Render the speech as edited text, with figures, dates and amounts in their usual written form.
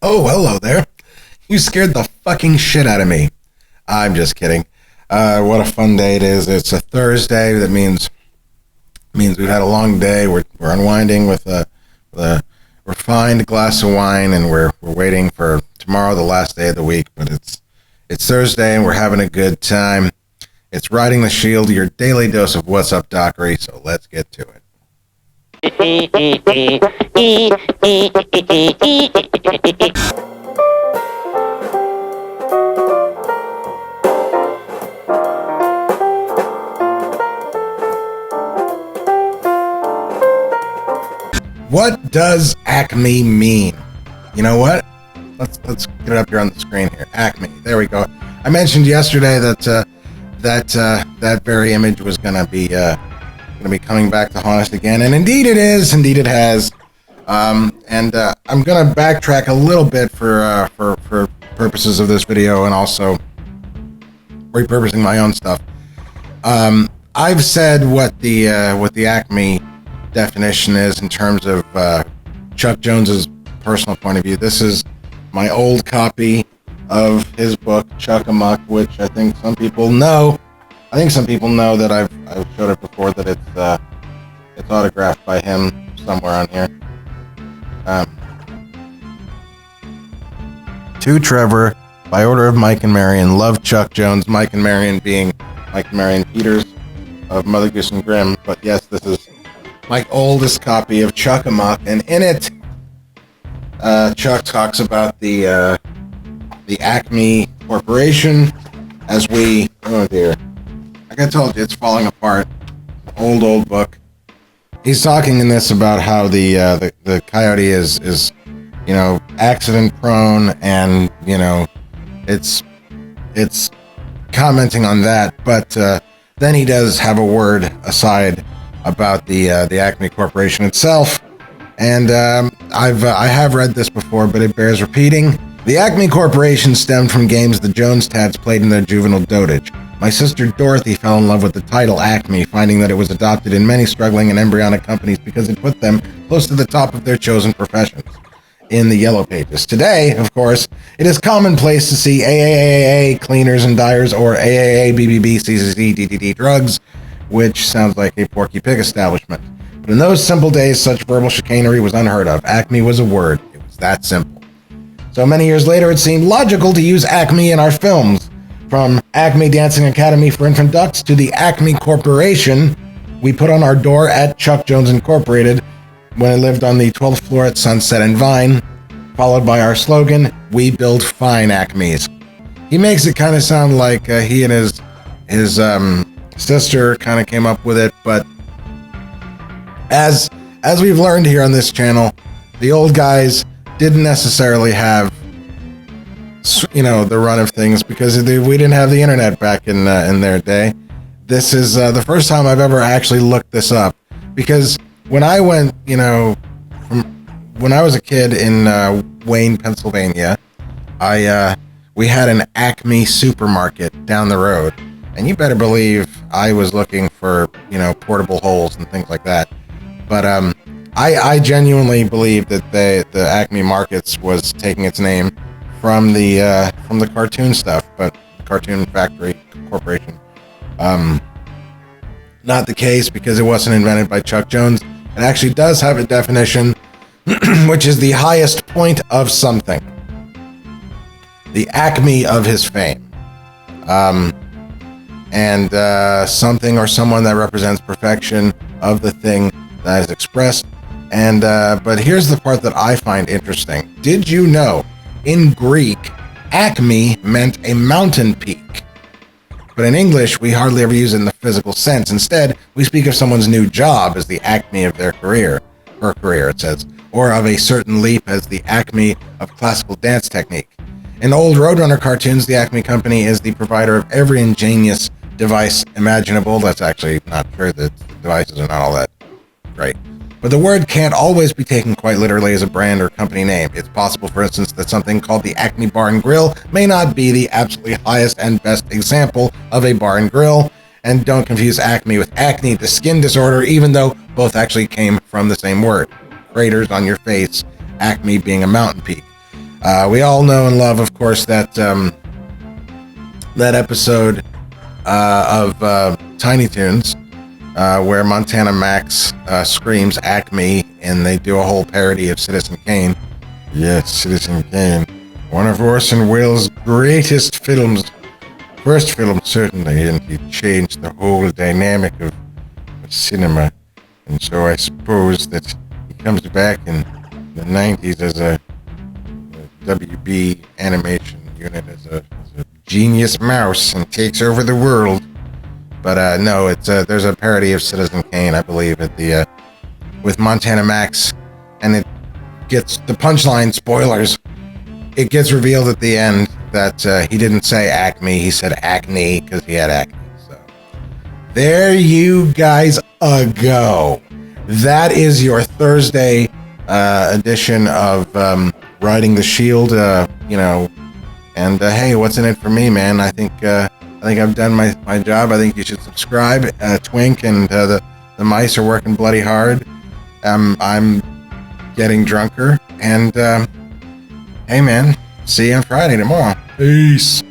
Oh, hello there. You scared the fucking shit out of me. I'm just kidding. What a fun day it is. It's a Thursday. That means we've had a long day. We're unwinding with a refined glass of wine, and we're waiting for tomorrow, the last day of the week. But it's Thursday, and we're having a good time. It's Riding the Shield, your daily dose of What's Up, Dockery. So let's get to it. What does Acme mean? You know what? Let's get it up here on the screen here. Acme. There we go. I mentioned yesterday that that very image was gonna be coming back to haunt us again, and indeed it is. Indeed it has. I'm gonna backtrack a little bit for purposes of this video, and also repurposing my own stuff. I've said what the Acme definition is in terms of Chuck Jones's personal point of view. This is my old copy of his book Chuck Amuck, which I think some people know. I think some people know that I've showed it before, that it's autographed by him somewhere on here. To Trevor, by order of Mike and Marion, love Chuck Jones. Mike and Marion being Mike and Marion Peters of Mother Goose and Grimm. But yes, this is my oldest copy of Chuck Amuck, and in it, Chuck talks about the Acme Corporation as we. Oh dear, like I told you, it's falling apart. Old book. He's talking in this about how the coyote is accident prone, and it's commenting on that, but then he does have a word aside about the Acme Corporation itself, and I have read this before, but it bears repeating. The Acme Corporation stemmed from games the Jones Tats played in their juvenile dotage. My sister Dorothy fell in love with the title Acme, finding that it was adopted in many struggling and embryonic companies because it put them close to the top of their chosen professions in the yellow pages. Today, of course, it is commonplace to see AAAA cleaners and dyers, or AAA BBB CCC DDD drugs, which sounds like a Porky Pig establishment. But in those simple days, such verbal chicanery was unheard of. Acme was a word. It was that simple. So many years later, it seemed logical to use Acme in our films. From Acme Dancing Academy for Infant Ducks to the Acme Corporation we put on our door at Chuck Jones Incorporated when I lived on the 12th floor at Sunset and Vine, followed by our slogan, "We build fine Acmes." He makes it kind of sound like he and his sister kind of came up with it, but as we've learned here on this channel, the old guys didn't necessarily have the run of things, because we didn't have the internet back in their day. This is the first time I've ever actually looked this up, because when I went, when I was a kid in Wayne, Pennsylvania, we had an Acme supermarket down the road, and you better believe I was looking for portable holes and things like that. But I genuinely believe that the Acme Markets was taking its name from the cartoon stuff, but Cartoon Factory Corporation. Not the case, because it wasn't invented by Chuck Jones. It actually does have a definition, which is the highest point of something, the acme of his fame, and something or someone that represents perfection of the thing that is expressed. And but here's the part that I find interesting. Did you know, in Greek, Acme meant a mountain peak? But in English, we hardly ever use it in the physical sense. Instead, we speak of someone's new job as the acme of their career, her career, it says, or of a certain leap as the acme of classical dance technique. In old Roadrunner cartoons, the Acme Company is the provider of every ingenious device imaginable. That's actually not true. The devices are not all that great. But the word can't always be taken quite literally as a brand or company name. It's possible, for instance, that something called the Acme Bar and Grill may not be the absolutely highest and best example of a bar and grill. And don't confuse acme with acne, the skin disorder, even though both actually came from the same word. Craters on your face, Acme being a mountain peak. We all know and love, of course, that that episode of Tiny Toons where Montana Max screams Acme, and they do a whole parody of Citizen Kane. Yes, Citizen Kane, one of Orson Welles' greatest films. First film, certainly, and he changed the whole dynamic of cinema. And so I suppose that he comes back in the 90s as a WB animation unit, as a genius mouse, and takes over the world. But no, it's there's a parody of Citizen Kane, I believe, at the with Montana Max, and it gets the punchline. Spoilers. It gets revealed at the end that he didn't say Acme, he said Acne because he had acne. So there you guys go. That is your Thursday edition of Riding the Shield. You know, and hey, what's in it for me, man? I think I've done my job. I think you should subscribe. Twink and the mice are working bloody hard. I'm getting drunker, and hey, man, see you on Friday tomorrow. Peace.